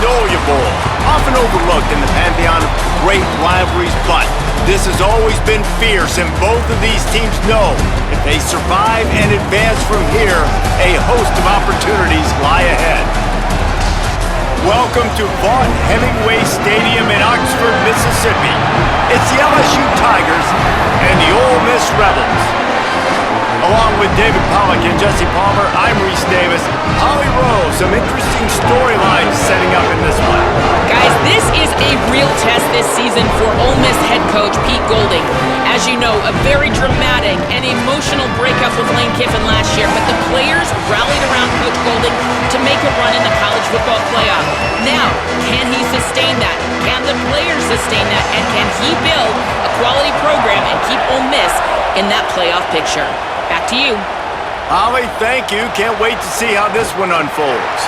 Magnolia Bowl, often overlooked in the pantheon of great rivalries, but this has always been fierce, and both of these teams know if they survive and advance from here, a host of opportunities lie ahead. Welcome to Vaughn Hemingway Stadium in Oxford, Mississippi. It's the LSU Tigers and the Ole Miss Rebels. Along with David Pollack and Jesse Palmer, I'm Reese Davis. Holly Rowe, some interesting storylines setting up in this one. Guys, this is a real test this season for Ole Miss head coach Pete Golding. As you know, a very dramatic and emotional breakup with Lane Kiffin last year, but the players rallied around Coach Golding to make a run in the college football playoff. Now, can he sustain that? Can the players sustain that? And can he build a quality program and keep Ole Miss in that playoff picture? Back to you. Holly, thank you. Can't wait to see how this one unfolds.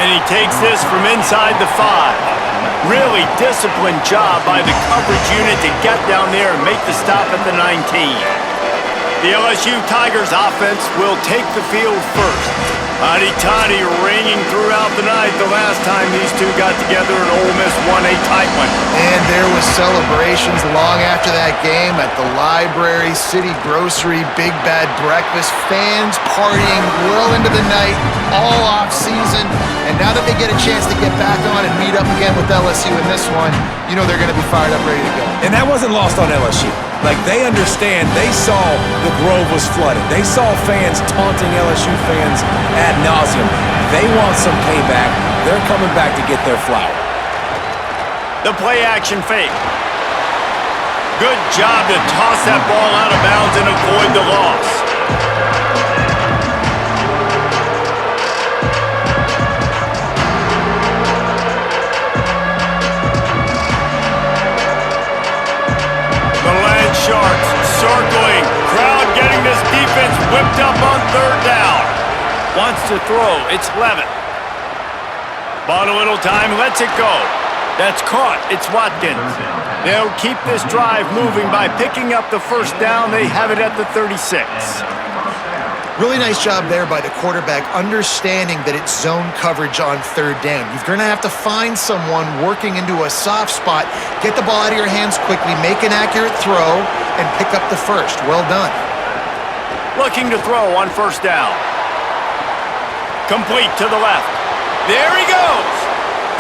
And he takes this from inside the 5. Really disciplined job by the coverage unit to get down there and make the stop at the 19. The LSU Tigers offense will take the field first. Hotty-toddy ringing throughout the night the last time these two got together and Ole Miss won a tight one. And there was celebrations long after that game at the library, city grocery, big bad breakfast, fans partying well into the night, all off season. And now that they get a chance to get back on and meet up again with LSU in this one, you know they're going to be fired up, ready to go. And that wasn't lost on LSU. Like, they understand, they saw the Grove was flooded. They saw fans taunting LSU fans ad nauseum. They want some payback. They're coming back to get their flower. The play-action fake. Good job to toss that ball out of bounds and avoid the loss. Sharks circling, crowd getting this defense whipped up on third down. Wants to throw, it's Levitt. Bought a little time, lets it go. That's caught, it's Watkins. They'll keep this drive moving by picking up the first down. They have it at the 36. Really nice job there by the quarterback, understanding that it's zone coverage on third down. You're going to have to find someone working into a soft spot, get the ball out of your hands quickly, make an accurate throw, and pick up the first. Well done. Looking to throw on first down. Complete to the left. There he goes.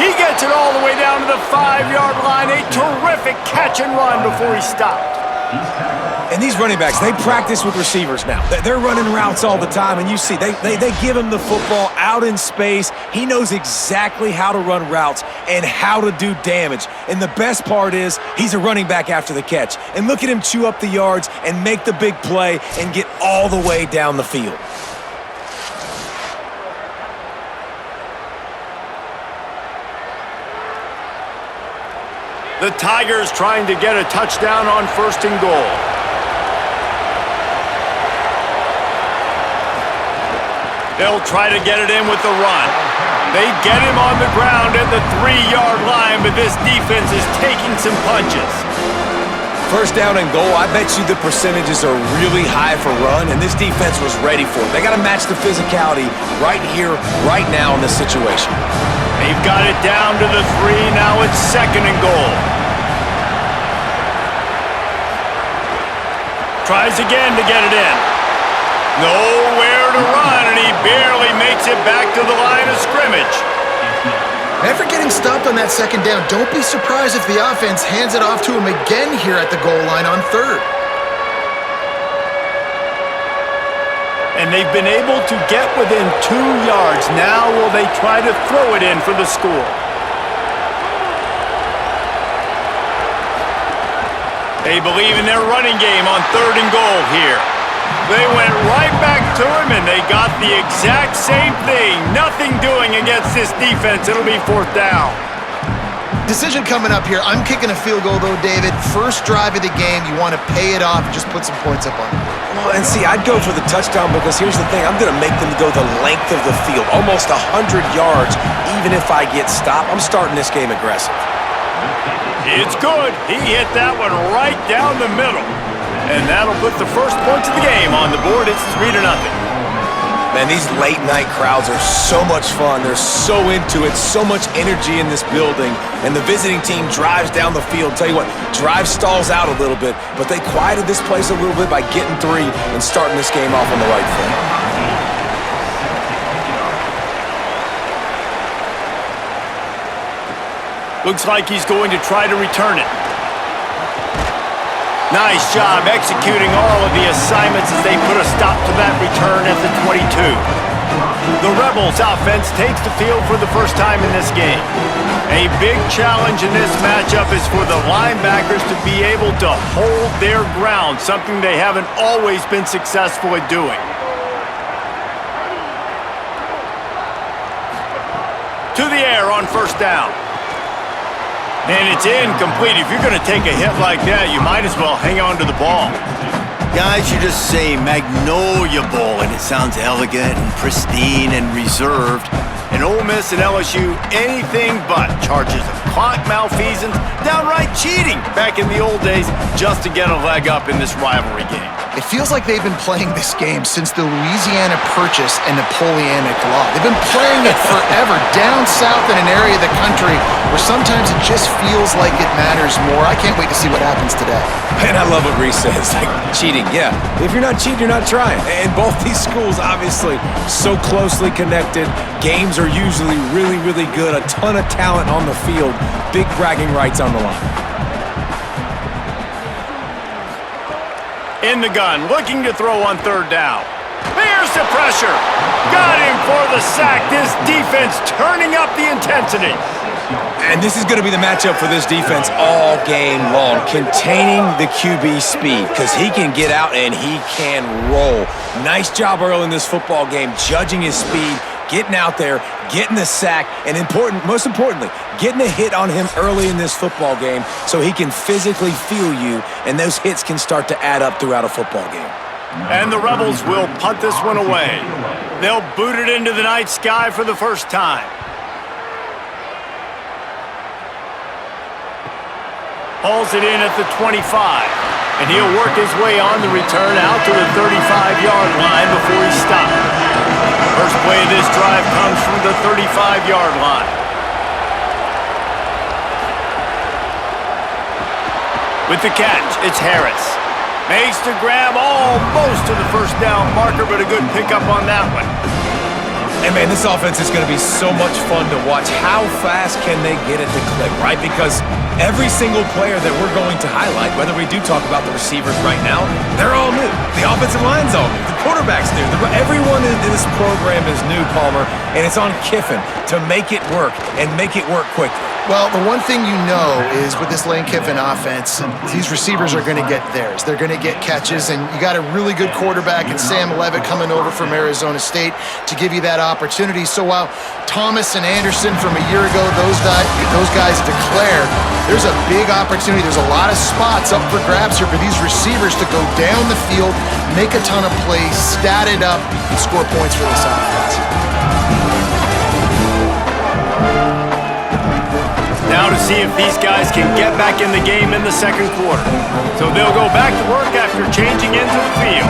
He gets it all the way down to the 5-yard line. A terrific catch and run before he stopped. And these running backs, they practice with receivers now. They're running routes all the time, and you see, they give him the football out in space. He knows exactly how to run routes and how to do damage. And the best part is, he's a running back after the catch. And look at him chew up the yards and make the big play and get all the way down the field. The Tigers trying to get a touchdown on first and goal. They'll try to get it in with the run. They get him on the ground at the 3-yard line, but this defense is taking some punches. First down and goal, I bet you the percentages are really high for run, and this defense was ready for it. They got to match the physicality right here, right now in this situation. They've got it down to the 3. Now it's second and goal. Tries again to get it in. Nowhere to run, and he barely makes it back to the line of scrimmage. After getting stopped on that second down, don't be surprised if the offense hands it off to him again here at the goal line on third. And they've been able to get within 2 yards. Now will they try to throw it in for the score? They believe in their running game on third and goal here. They went right back to him, and they got the exact same thing. Nothing doing against this defense. It'll be fourth down. Decision coming up here. I'm kicking a field goal, though, David. First drive of the game. You want to pay it off and just put some points up on it. Well, and see, I'd go for the touchdown because here's the thing. I'm going to make them go the length of the field, almost 100 yards. Even if I get stopped, I'm starting this game aggressive. It's good. He hit that one right down the middle. And that'll put the first points of the game on the board. It's 3-0. Man, these late-night crowds are so much fun. They're so into it, so much energy in this building. And the visiting team drives down the field. Tell you what, drive stalls out a little bit, but they quieted this place a little bit by getting 3 and starting this game off on the right foot. Looks like he's going to try to return it. Nice job executing all of the assignments as they put a stop to that return at the 22. The Rebels offense takes the field for the first time in this game. A big challenge in this matchup is for the linebackers to be able to hold their ground, something they haven't always been successful at doing. To the air on first down. And it's incomplete. If you're going to take a hit like that, you might as well hang on to the ball. Guys, you just say Magnolia Bowl, and it sounds elegant and pristine and reserved. And Ole Miss and LSU, anything but charges of clock malfeasance, downright cheating back in the old days just to get a leg up in this rivalry game. It feels like they've been playing this game since the Louisiana Purchase and Napoleonic Law. They've been playing it forever down south in an area of the country where sometimes it just feels like it matters more. I can't wait to see what happens today. Man, I love what Reese says. Like, cheating, yeah. If you're not cheating, you're not trying. And both these schools, obviously, so closely connected. Games are usually really, really good. A ton of talent on the field. Big bragging rights on the line. In the gun, looking to throw on third down. Here's the pressure. Got him for the sack. This defense turning up the intensity. And this is going to be the matchup for this defense all game long, containing the QB speed, because he can get out and he can roll. Nice job early in this football game, judging his speed, getting out there, getting the sack, and most importantly, getting a hit on him early in this football game so he can physically feel you, and those hits can start to add up throughout a football game. And the Rebels will punt this one away. They'll boot it into the night sky for the first time. Hauls it in at the 25, and he'll work his way on the return out to the 35-yard line before he stops. First play of this drive comes from the 35-yard line. With the catch, it's Harris. Makes the grab almost to the first down marker, but a good pickup on that one. And man, this offense is going to be so much fun to watch. How fast can they get it to click, right? Because every single player that we're going to highlight, whether we do talk about the receivers right now, they're all new. The offensive line's all new. The quarterback's new. Everyone in this program is new, Palmer, and it's on Kiffin to make it work and make it work quickly. Well, the one thing you know is with this Lane Kiffin offense, these receivers are going to get theirs. They're going to get catches, and you got a really good quarterback in Sam Levitt coming over from Arizona State to give you that opportunity. So while Thomas and Anderson from a year ago, those guys declare, there's a big opportunity. There's a lot of spots up for grabs here for these receivers to go down the field, make a ton of plays, stat it up, and score points for this offense. Now to see if these guys can get back in the game in the second quarter. So they'll go back to work after changing into the field.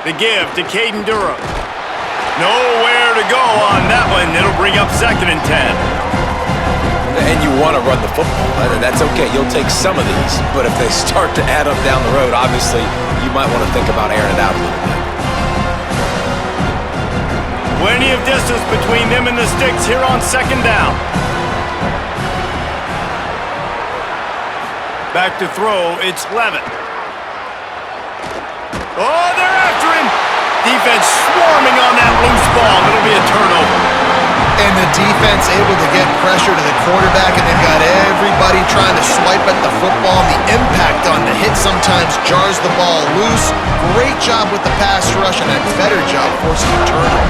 The give to Caden Durham. Nowhere to go on that one. It'll bring up 2nd and 10. And you want to run the football. That's okay. You'll take some of these. But if they start to add up down the road, obviously, you might want to think about airing it out a little bit. Plenty of distance between them and the sticks here on 2nd down. Back to throw, it's Levitt. Oh, they're after him. Defense swarming on that loose ball. It'll be a turnover. And the defense able to get pressure to the quarterback, and they've got everybody trying to swipe at the football. The impact on the hit sometimes jars the ball loose. Great job with the pass rush, and a better job forcing a turnover.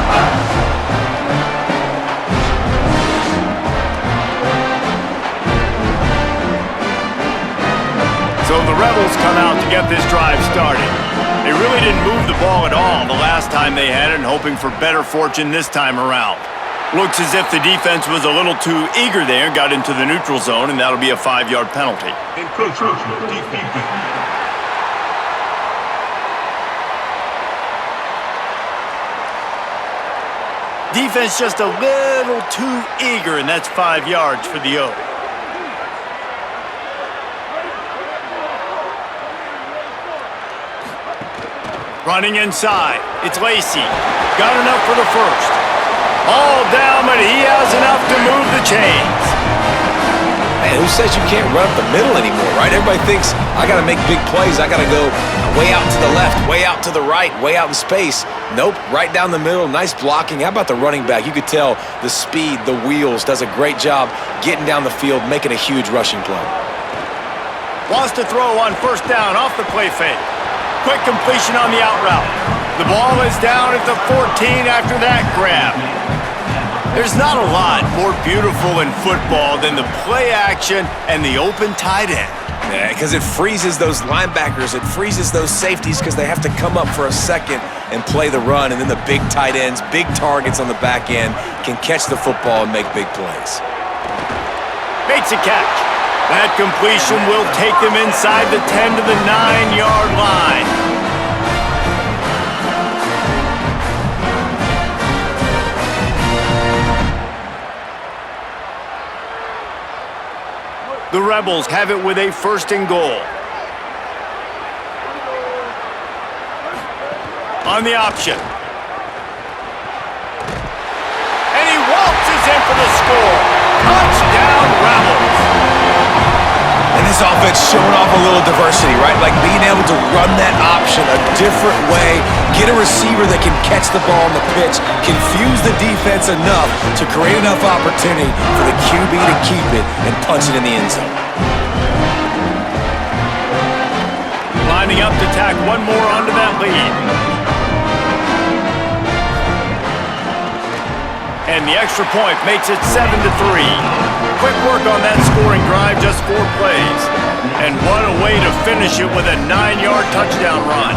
So the Rebels come out to get this drive started. They really didn't move the ball at all the last time they had it, and hoping for better fortune this time around. Looks as if the defense was a little too eager there, got into the neutral zone, and that'll be a 5-yard penalty. Defense just a little too eager, and that's 5 yards for the O. Running inside, it's Lacey. Got enough for the first. All down, but he has enough to move the chains. Man, who says you can't run up the middle anymore, right? Everybody thinks, I got to make big plays. I got to go way out to the left, way out to the right, way out in space. Nope, right down the middle, nice blocking. How about the running back? You could tell the speed, the wheels, does a great job getting down the field, making a huge rushing play. Wants to throw on first down off the play fake. Quick completion on the out route. The ball is down at the 14 after that grab. There's not a lot more beautiful in football than the play action and the open tight end. Yeah, because it freezes those linebackers. It freezes those safeties because they have to come up for a second and play the run. And then the big tight ends, big targets on the back end can catch the football and make big plays. Makes a catch. That completion will take them inside the 10 to the 9-yard line. The Rebels have it with a 1st and goal. On the option. And he waltzes in for the score. Touchdown, Rebels. And this offense showing off a little diversity, right? Like being able to run that option a different way, get a receiver that can catch the ball on the pitch, confuse the defense enough to create enough opportunity for the QB to keep it and punch it in the end zone. Lining up to tack one more onto that lead. And the extra point makes it 7-3. Quick work on that scoring drive, just 4 plays. And what a way to finish it with a 9-yard touchdown run.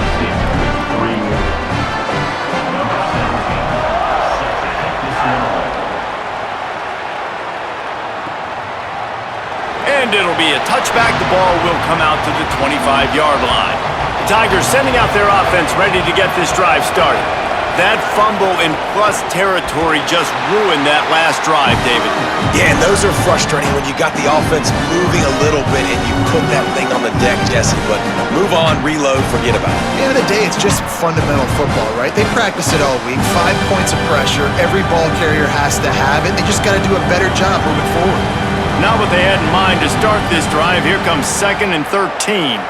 And it'll be a touchback. The ball will come out to the 25-yard line. The Tigers sending out their offense ready to get this drive started. That fumble in plus territory just ruined that last drive, David. Yeah, and those are frustrating when you got the offense moving a little bit and you put that thing on the deck, Jesse. But move on, reload, forget about it. At the end of the day, it's just fundamental football, right? They practice it all week. 5 points of pressure. Every ball carrier has to have it. They just got to do a better job moving forward. Not what they had in mind to start this drive. Here comes 2nd and 13.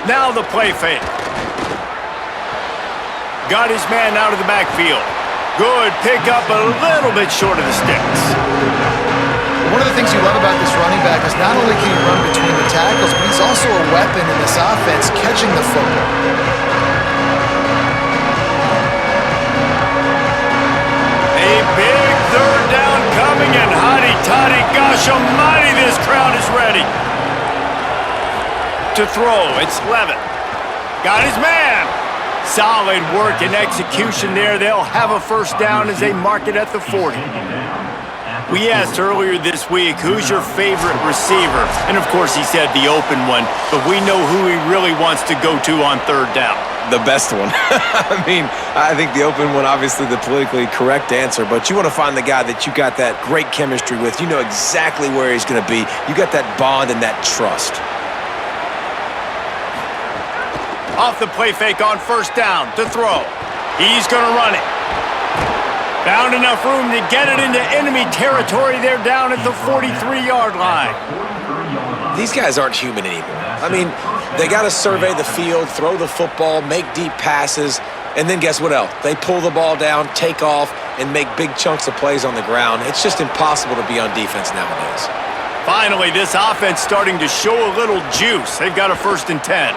Now the play fake. Got his man out of the backfield. Good pickup, a little bit short of the sticks. One of the things you love about this running back is not only can he run between the tackles, but he's also a weapon in this offense catching the football. A big 3rd down coming, and hotty-toddy, gosh almighty, this crowd is ready. To throw, it's Levitt. Got his man. Solid work and execution there. They'll have a 1st down as they mark it at the 40. We asked earlier this week, who's your favorite receiver? And of course he said the open one, but we know who he really wants to go to on 3rd down. The best one. I mean, I think the open one, obviously the politically correct answer, but you want to find the guy that you got that great chemistry with. You know exactly where he's going to be. You got that bond and that trust. Off the play fake on 1st down to throw. He's going to run it. Found enough room to get it into enemy territory. They're down at the 43-yard line. These guys aren't human anymore. I mean, they got to survey the field, throw the football, make deep passes, and then guess what else? They pull the ball down, take off, and make big chunks of plays on the ground. It's just impossible to be on defense nowadays. Finally, this offense starting to show a little juice. They've got a 1st and 10.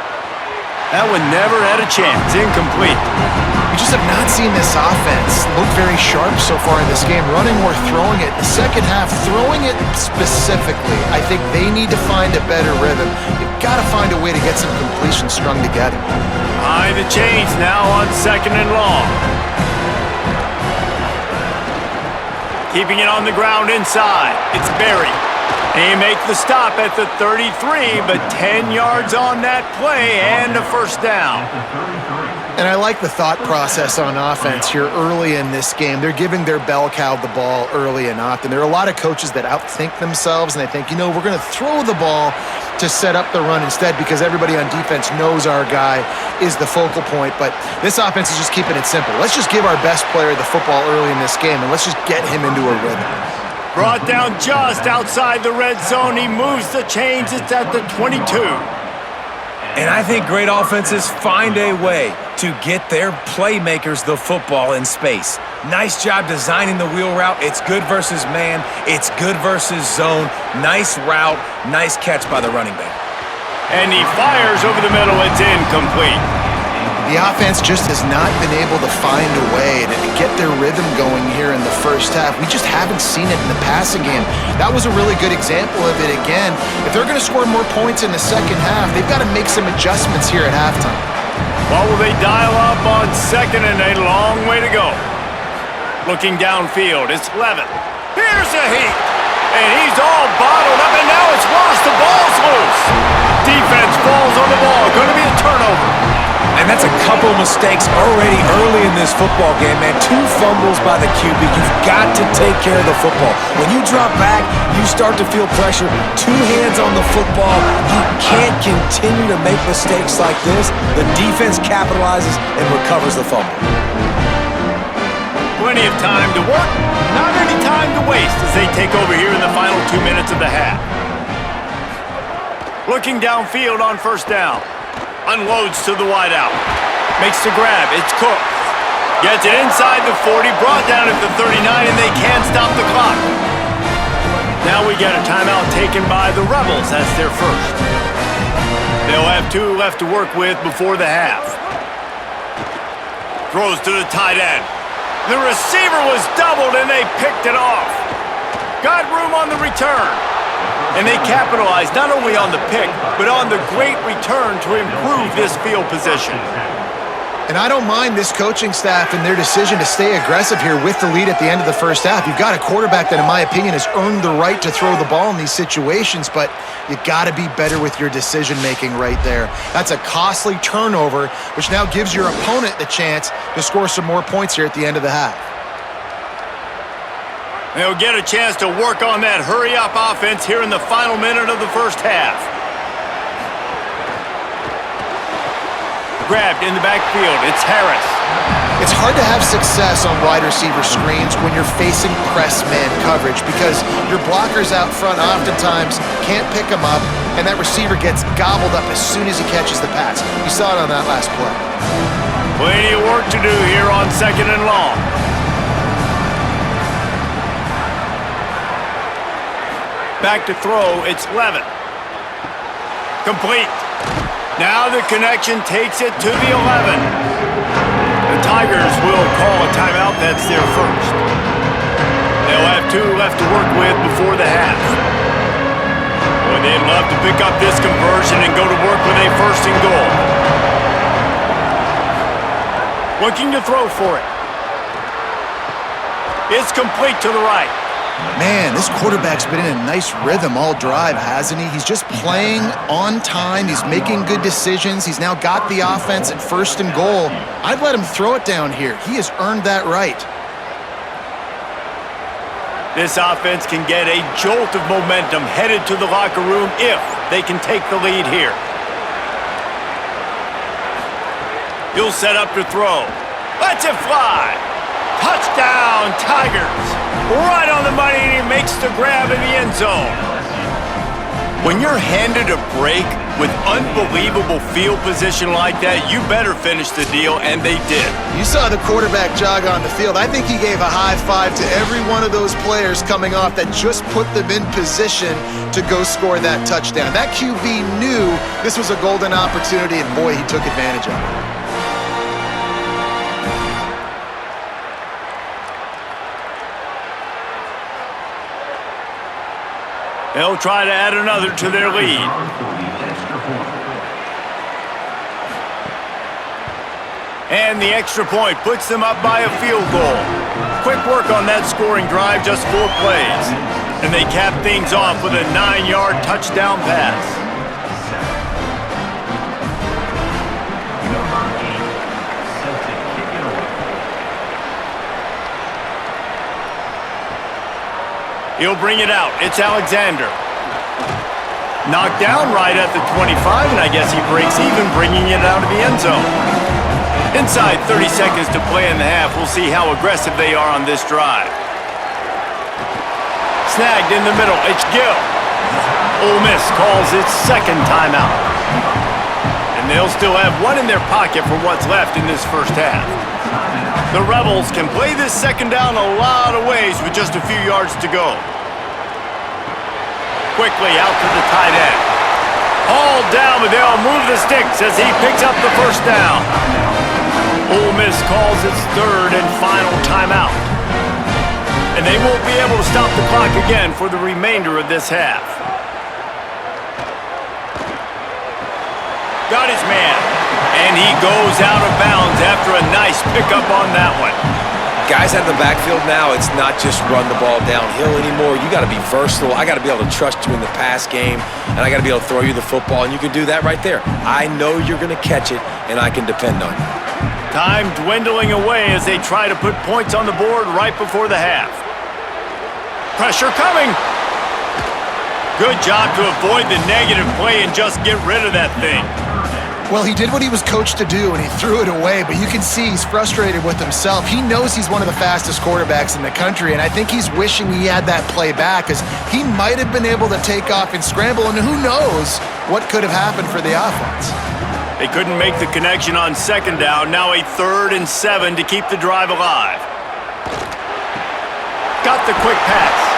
That one never had a chance. Incomplete. We just have not seen this offense look very sharp so far in this game, running or throwing it. The second half, throwing it specifically, I think they need to find a better rhythm. You've got to find a way to get some completions strung together. Behind the chains now on 2nd and long. Keeping it on the ground inside. It's Berry. He makes the stop at the 33, but 10 yards on that play and a first down. And I like the thought process on offense here early in this game. They're giving their bell cow the ball early and often. There are a lot of coaches that outthink themselves, and they think, we're going to throw the ball to set up the run instead because everybody on defense knows our guy is the focal point. But this offense is just keeping it simple. Let's just give our best player the football early in this game, and let's just get him into a rhythm. Brought down just outside the red zone. He moves the chains. It's at the 22. And I think great offenses find a way to get their playmakers the football in space. Nice job designing the wheel route. It's good versus man. It's good versus zone. Nice route. Nice catch by the running back. And he fires over the middle. It's incomplete. The offense just has not been able to find a way to get their rhythm going here in the first half. We just haven't seen it in the passing game. That was a really good example of it again. If they're going to score more points in the second half, they've got to make some adjustments here at halftime. Well, will they dial up on second and a long way to go? Looking downfield, it's Levin. Here's a heat. And he's all bottled up, and now it's lost. The ball's loose. Defense falls on the ball. Going to be a turnover. And that's a couple mistakes already early in this football game, man. 2 fumbles by the QB. You've got to take care of the football. When you drop back, you start to feel pressure. 2 hands on the football. You can't continue to make mistakes like this. The defense capitalizes and recovers the fumble. Plenty of time to work, not any time to waste as they take over here in the final 2 minutes of the half. Looking downfield on first down. Unloads to the wideout. Makes the grab. It's Cook. Gets it inside the 40. Brought down at the 39, and they can't stop the clock. Now we get a timeout taken by the Rebels. That's their first. They'll have 2 left to work with before the half. Throws to the tight end. The receiver was doubled, and they picked it off. Got room on the return. And they capitalized not only on the pick, but on the great return to improve this field position. And I don't mind this coaching staff and their decision to stay aggressive here with the lead at the end of the first half. You've got a quarterback that, in my opinion, has earned the right to throw the ball in these situations, but you got to be better with your decision-making right there. That's a costly turnover, which now gives your opponent the chance to score some more points here at the end of the half. They'll get a chance to work on that hurry-up offense here in the final minute of the first half. Grabbed in the backfield. It's Harris. It's hard to have success on wide receiver screens when you're facing press man coverage because your blockers out front oftentimes can't pick them up, and that receiver gets gobbled up as soon as he catches the pass. You saw it on that last play. Plenty of work to do here on second and long. Back to throw, it's Levin. Complete. Now the connection takes it to the 11. The Tigers will call a timeout. That's their first. They'll have 2 left to work with before the half. Boy, they'd love to pick up this conversion and go to work with a first and goal. Looking to throw for it. It's complete to the right. Man, this quarterback's been in a nice rhythm all drive, hasn't he? He's just playing on time. He's making good decisions. He's now got the offense at first and goal. I'd let him throw it down here. He has earned that right. This offense can get a jolt of momentum headed to the locker room if they can take the lead here. He'll set up to throw. Lets it fly. Touchdown, Tigers. Right on the money, and he makes the grab in the end zone. When you're handed a break with unbelievable field position like that, you better finish the deal, and they did. You saw the quarterback jog on the field. I think he gave a high five to every one of those players coming off that just put them in position to go score that touchdown. That QB knew this was a golden opportunity, and boy, he took advantage of it. They'll try to add another to their lead. And the extra point puts them up by a field goal. Quick work on that scoring drive, just 4 plays. And they cap things off with a 9-yard touchdown pass. He'll bring it out. It's Alexander. Knocked down right at the 25, and I guess he breaks even, bringing it out of the end zone. Inside 30 seconds to play in the half. We'll see how aggressive they are on this drive. Snagged in the middle. It's Gill. Ole Miss calls its second timeout. And they'll still have one in their pocket for what's left in this first half. The Rebels can play this second down a lot of ways with just a few yards to go. Quickly out to the tight end. Hauled down, but they'll move the sticks as he picks up the first down. Ole Miss calls its third and final timeout. And they won't be able to stop the clock again for the remainder of this half. Got his man. And he goes out of bounds after a nice pickup on that one. Guys out of the backfield now, it's not just run the ball downhill anymore. You got to be versatile. I got to be able to trust you in the pass game, and I got to be able to throw you the football, and you can do that right there. I know you're going to catch it, and I can depend on you. Time dwindling away as they try to put points on the board right before the half. Pressure coming. Good job to avoid the negative play and just get rid of that thing. Well, he did what he was coached to do, and he threw it away, but you can see he's frustrated with himself. He knows he's one of the fastest quarterbacks in the country, and I think he's wishing he had that play back, as he might have been able to take off and scramble, and who knows what could have happened for the offense. They couldn't make the connection on second down. Now a 3rd and 7 to keep the drive alive. Got the quick pass.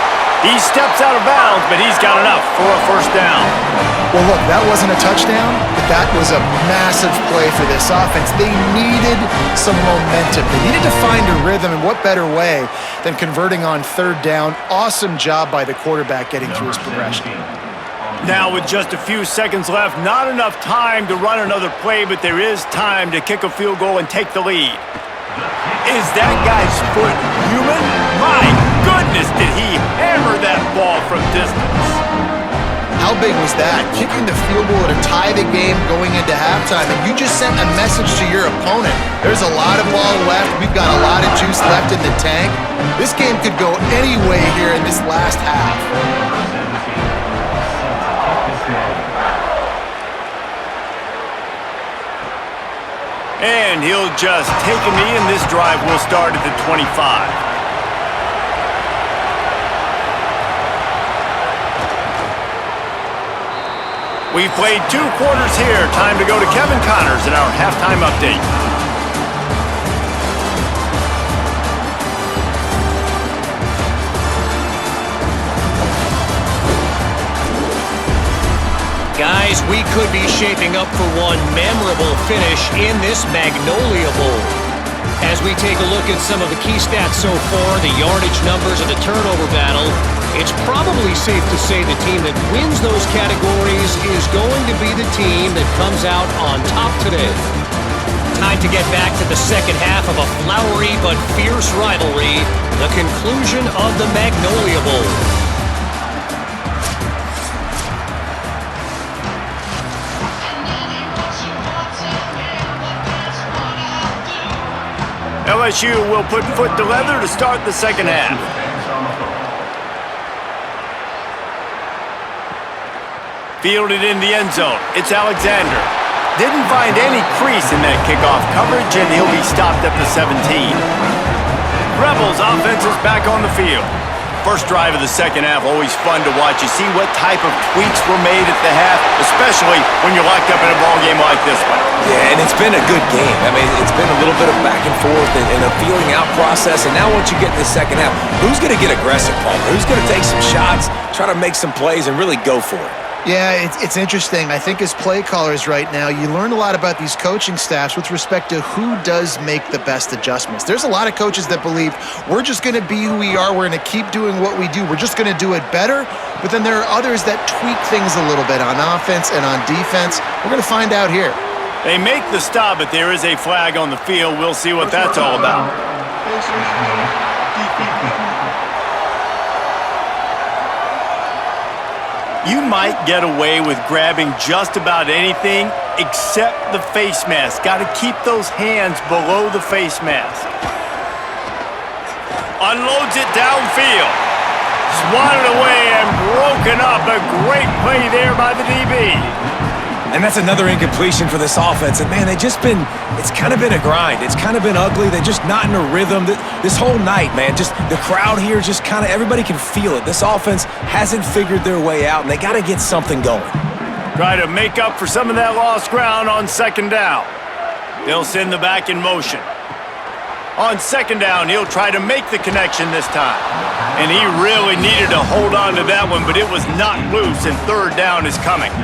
He steps out of bounds, but he's got enough for a first down. Well, look, that wasn't a touchdown, but that was a massive play for this offense. They needed some momentum. They needed to find a rhythm, and what better way than converting on 3rd down. Awesome job by the quarterback getting through his progression. Now with just a few seconds left, not enough time to run another play, but there is time to kick a field goal and take the lead. Is that guy's foot human? My goodness, did he hammer that ball from distance. How big was that? Kicking the field goal to tie the game going into halftime, and you just sent a message to your opponent. There's a lot of ball left. We've got a lot of juice left in the tank. This game could go any way here in this last half. And he'll just take a knee, and this drive will start at the 25. We've played 2 quarters here. Time to go to Kevin Connors in our halftime update. Guys, we could be shaping up for one memorable finish in this Magnolia Bowl. As we take a look at some of the key stats so far, the yardage numbers and the turnover battle, it's probably safe to say the team that wins those categories is going to be the team that comes out on top today. Time to get back to the second half of a flowery but fierce rivalry, the conclusion of the Magnolia Bowl. LSU will put foot to leather to start the second half. Fielded in the end zone. It's Alexander. Didn't find any crease in that kickoff coverage, and he'll be stopped at the 17. Rebels offense is back on the field. First drive of the second half, always fun to watch. You see what type of tweaks were made at the half, especially when you're locked up in a ball game like this one. Yeah, and it's been a good game. I mean, it's been a little bit of back and forth and a feeling out process. And now once you get in the second half, who's going to get aggressive, Paul? Who's going to take some shots, try to make some plays, and really go for it? Yeah, it's interesting. I think as play callers right now, you learn a lot about these coaching staffs with respect to who does make the best adjustments. There's a lot of coaches that believe we're just going to be who we are. We're going to keep doing what we do. We're just going to do it better. But then there are others that tweak things a little bit on offense and on defense. We're going to find out here. They make the stop, but there is a flag on the field. We'll see what that's all about. You might get away with grabbing just about anything except the face mask. Got to keep those hands below the face mask. Unloads it downfield. Swatted away and broken up. A great play there by the DB. And that's another incompletion for this offense. And, man, it's kind of been a grind. It's kind of been ugly. They're just not in a rhythm. This whole night, man, just the crowd here just kind of, everybody can feel it. This offense hasn't figured their way out, and they got to get something going. Try to make up for some of that lost ground on second down. They'll send the back in motion. On second down, he'll try to make the connection this time. And he really needed to hold on to that one, but it was not loose, and third down is coming.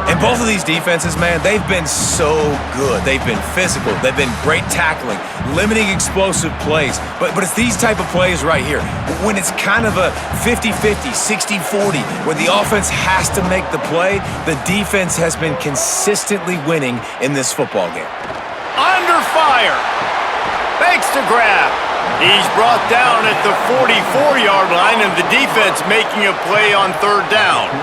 And both of these defenses, man, they've been so good. They've been physical. They've been great tackling, limiting explosive plays. But it's these type of plays right here. When it's kind of a 50-50, 60-40, where the offense has to make the play, the defense has been consistently winning in this football game. Under fire. Fakes to grab. He's brought down at the 44-yard line, and the defense making a play on third down.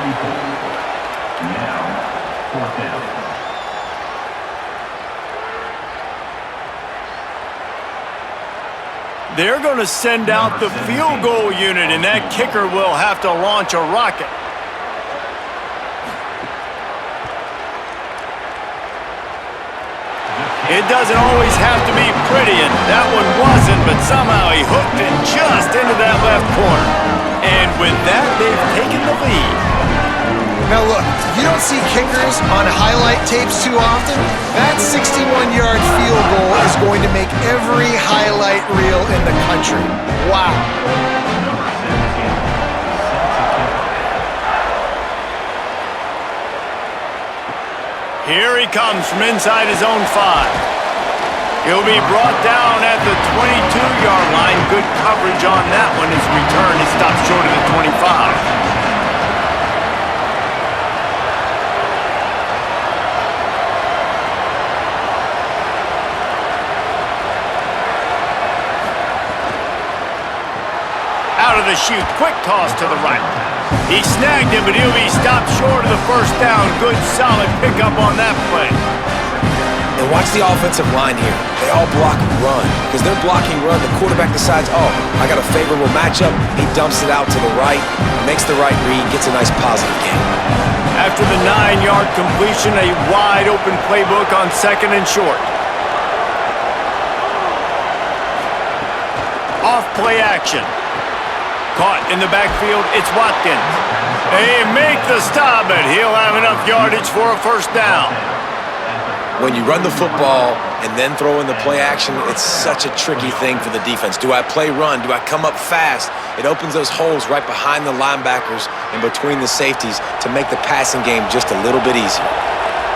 They're going to send out the field goal unit, and that kicker will have to launch a rocket. It doesn't always have to be pretty, and that one wasn't, but somehow he hooked it just into that left corner. And with that, they've taken the lead. Now look, you don't see kickers on highlight tapes too often. That 61-yard field goal is going to make every highlight reel in the country. Wow. Here he comes from inside his own 5. He'll be brought down at the 22-yard line. Good coverage on that one. His return is stopped short of the 25. Out of the chute, quick toss to the right. He snagged him, but he'll be stopped short of the first down. Good, solid pickup on that play. And watch the offensive line here. They all block run. Because they're blocking run, the quarterback decides, oh, I got a favorable matchup. He dumps it out to the right, makes the right read, gets a nice positive gain. After the 9-yard completion, a wide-open playbook on second and short. Off play action. Caught in the backfield, it's Watkins. They make the stop, but he'll have enough yardage for a first down. When you run the football and then throw in the play action, it's such a tricky thing for the defense. Do I play run? Do I come up fast? It opens those holes right behind the linebackers and between the safeties to make the passing game just a little bit easier.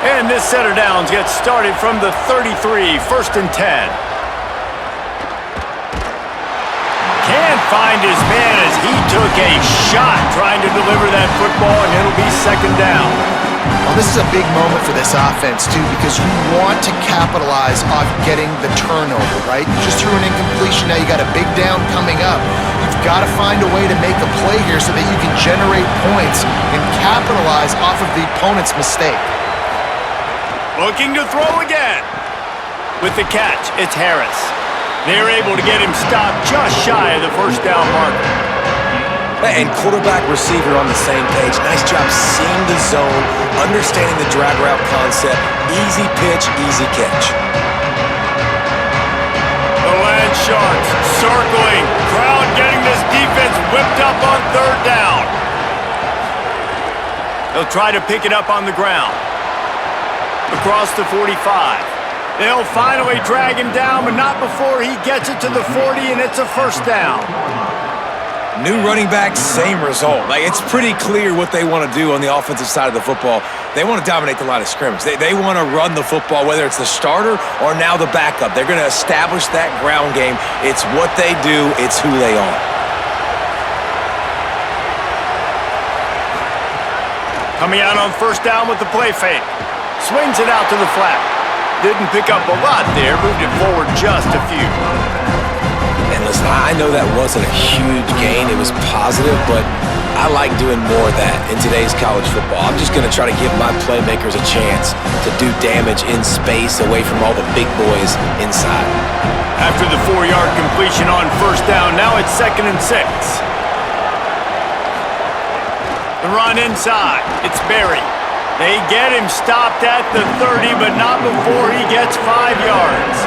And this set of downs gets started from the 33, first and 10. Can't find his man as he took a shot trying to deliver that football, and it'll be second down. Well, this is a big moment for this offense, too, because you want to capitalize off getting the turnover, right? You just threw an incompletion, now you got a big down coming up. You've got to find a way to make a play here so that you can generate points and capitalize off of the opponent's mistake. Looking to throw again. With the catch, it's Harris. They're able to get him stopped just shy of the first down marker. And quarterback, receiver on the same page. Nice job seeing the zone, understanding the drag route concept. Easy pitch, easy catch. The Land Sharks circling. Crowd getting this defense whipped up on third down. They'll try to pick it up on the ground. Across the 45. They'll finally drag him down, but not before he gets it to the 40, and it's a first down. New running back, same result. Like, it's pretty clear what they want to do on the offensive side of the football. They want to dominate the line of scrimmage. They want to run the football, whether it's the starter or now the backup. They're going to establish that ground game. It's what they do. It's who they are. Coming out on first down with the play fake. Swings it out to the flat. Didn't pick up a lot there, moved it forward just a few. And listen, I know that wasn't a huge gain. It was positive, but I like doing more of that in today's college football. I'm just going to try to give my playmakers a chance to do damage in space away from all the big boys inside. After the 4-yard completion on first down, now it's 2nd and 6. The run inside. It's Berry. They get him stopped at the 30, but not before he gets 5 yards.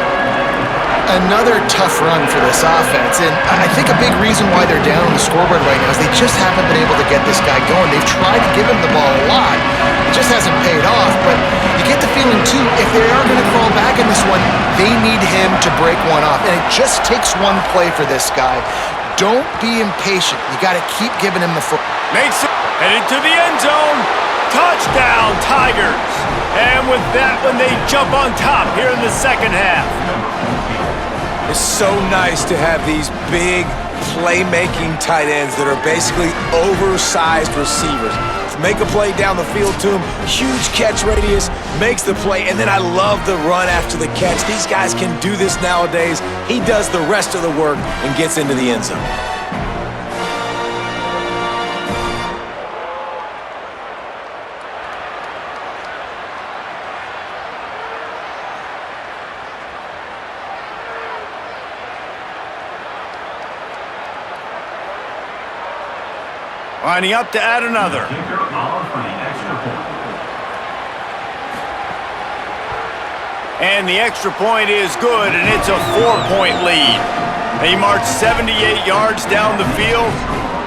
Another tough run for this offense, and I think a big reason why they're down on the scoreboard right now is they just haven't been able to get this guy going. They've tried to give him the ball a lot. It just hasn't paid off, but you get the feeling, too, if they are going to crawl back in this one, they need him to break one off, and it just takes one play for this guy. Don't be impatient. You got to keep giving him the football. Makes it, headed to the end zone. Touchdown, Tigers. And with that one, they jump on top here in the second half. It's so nice to have these big playmaking tight ends that are basically oversized receivers. Make a play down the field to him, huge catch radius, makes the play, and then I love the run after the catch. These guys can do this nowadays. He does the rest of the work and gets into the end zone. Lining up to add another. And the extra point is good, and it's a 4-point lead. They march 78 yards down the field,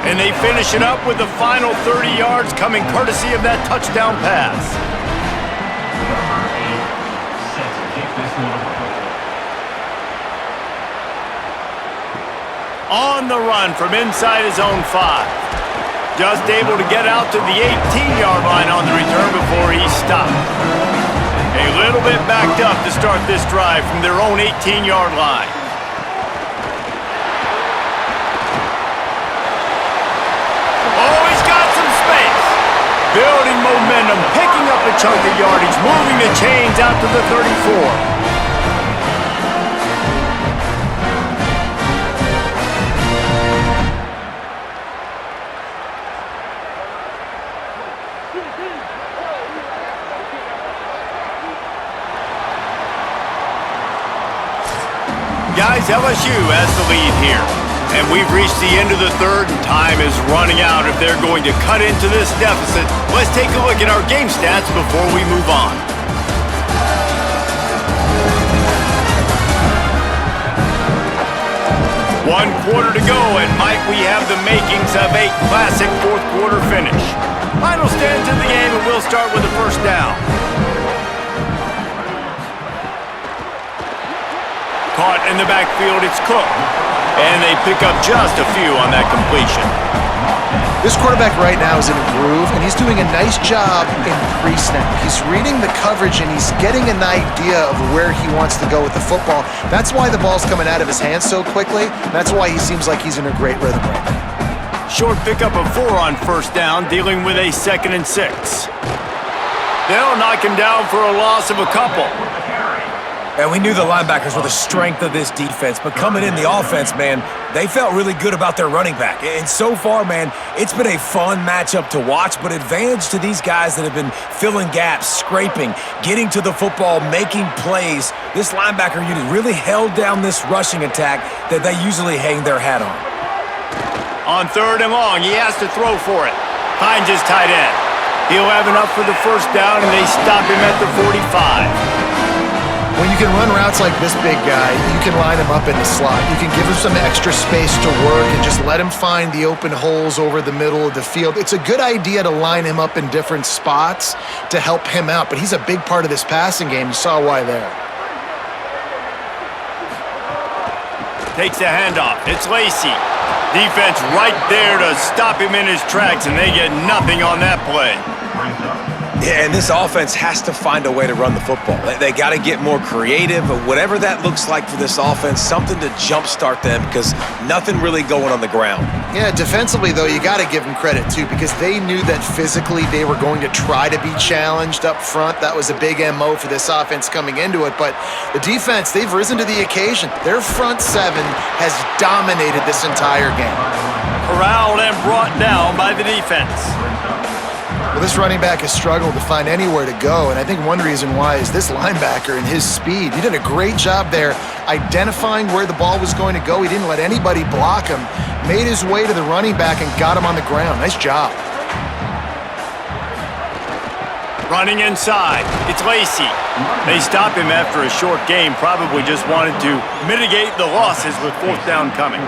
and they finish it up with the final 30 yards coming courtesy of that touchdown pass. On the run from inside his own 5. Just able to get out to the 18-yard line on the return before he stopped. A little bit backed up to start this drive from their own 18-yard line. Oh, he's got some space. Building momentum, picking up a chunk of yardage, moving the chains out to the 34. Guys, LSU has the lead here. And we've reached the end of the third, and time is running out if they're going to cut into this deficit. Let's take a look at our game stats before we move on. One quarter to go, and might we have the makings of a classic fourth-quarter finish. Final stands in the game, and we'll start with the first down. Caught in the backfield, it's Cook. And they pick up just a few on that completion. This quarterback right now is in a groove, and he's doing a nice job in pre-snap. He's reading the coverage, and he's getting an idea of where he wants to go with the football. That's why the ball's coming out of his hands so quickly. That's why he seems like he's in a great rhythm right now. Short pickup of 4 on first down, dealing with a 2nd and 6. They'll knock him down for a loss of a couple. And we knew the linebackers were the strength of this defense, but coming in the offense, man, they felt really good about their running back. And so far, man, it's been a fun matchup to watch, but advantage to these guys that have been filling gaps, scraping, getting to the football, making plays. This linebacker unit really held down this rushing attack that they usually hang their hat on. On 3rd and long, he has to throw for it. Finds his tight end. He'll have enough for the first down, and they stop him at the 45. When you can run routes like this big guy, you can line him up in the slot. You can give him some extra space to work and just let him find the open holes over the middle of the field. It's a good idea to line him up in different spots to help him out, but he's a big part of this passing game. You saw why there. Takes a handoff. It's Lacey. Defense right there to stop him in his tracks, and they get nothing on that play. Yeah, and this offense has to find a way to run the football. They got to get more creative, but whatever that looks like for this offense, something to jumpstart them because nothing really going on the ground. Yeah, defensively, though, you got to give them credit, too, because they knew that physically they were going to try to be challenged up front. That was a big MO for this offense coming into it, but the defense, they've risen to the occasion. Their front seven has dominated this entire game. Corralled and brought down by the defense. Well, this running back has struggled to find anywhere to go, and I think one reason why is this linebacker and his speed. He did a great job there identifying where the ball was going to go. He didn't let anybody block him, made his way to the running back and got him on the ground. Nice job. Running inside, it's Lacey. They stopped him after a short game, probably just wanted to mitigate the losses with fourth down coming.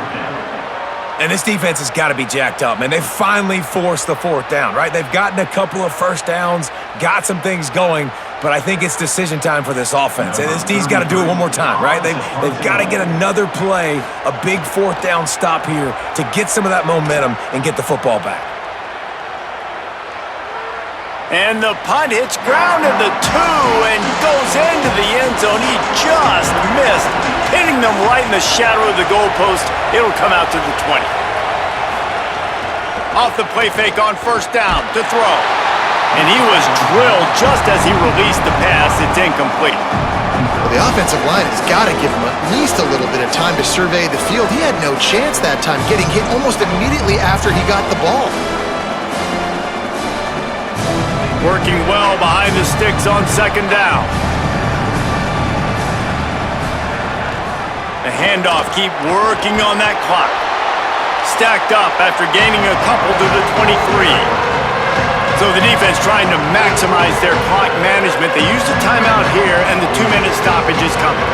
And this defense has got to be jacked up, man. They finally forced the fourth down, right? They've gotten a couple of first downs, got some things going, but I think it's decision time for this offense. And this D's got to do it one more time, right? They've got to get another play, a big fourth down stop here to get some of that momentum and get the football back. And the punt hits ground at the 2 and goes into the end zone. He just missed, hitting them right in the shadow of the goalpost. It'll come out to the 20. Off the play fake on first down to throw. And he was drilled just as he released the pass. It's incomplete. Well, the offensive line has got to give him at least a little bit of time to survey the field. He had no chance that time, getting hit almost immediately after he got the ball. Working well behind the sticks on second down. The handoff, keep working on that clock. Stacked up after gaining a couple to the 23. So the defense trying to maximize their clock management. They used a timeout here, and the 2-minute stoppage is coming.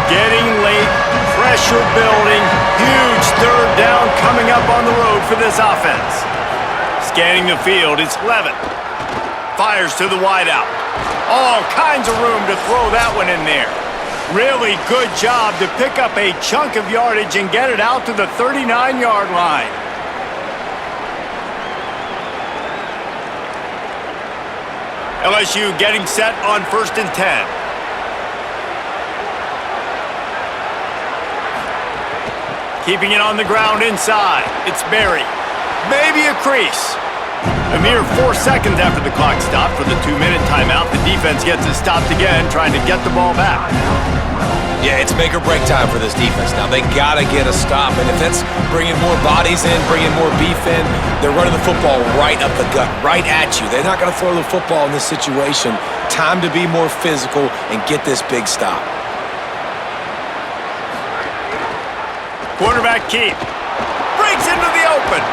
Getting late, pressure building, huge third down coming up on the road for this offense. Scanning the field, it's Levitt. Fires to the wideout. All kinds of room to throw that one in there. Really good job to pick up a chunk of yardage and get it out to the 39-yard line. LSU getting set on 1st and 10. Keeping it on the ground inside. It's Berry. Maybe a crease. A mere 4 seconds after the clock stopped for the 2-minute timeout, the defense gets it stopped again, trying to get the ball back. Yeah, it's make or break time for this defense now. They got to get a stop, and if that's bringing more bodies in, bringing more beef in, they're running the football right up the gut, right at you. They're not going to throw the football in this situation. Time to be more physical and get this big stop. Quarterback keep. Breaks into the open.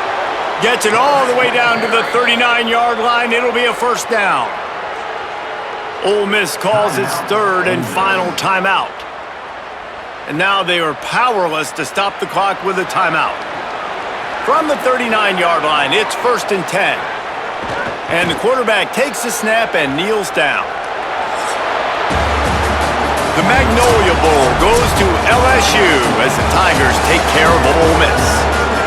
Gets it all the way down to the 39-yard line. It'll be a first down. Ole Miss calls its third and final timeout. And now they are powerless to stop the clock with a timeout. From the 39-yard line, it's 1st and 10. And the quarterback takes the snap and kneels down. The Magnolia Bowl goes to LSU as the Tigers take care of Ole Miss.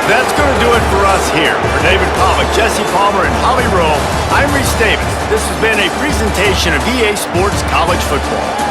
That's going to do it for us here. For David Pollock, Jesse Palmer, and Holly Rowe, I'm Reese Davis. This has been a presentation of EA Sports College Football.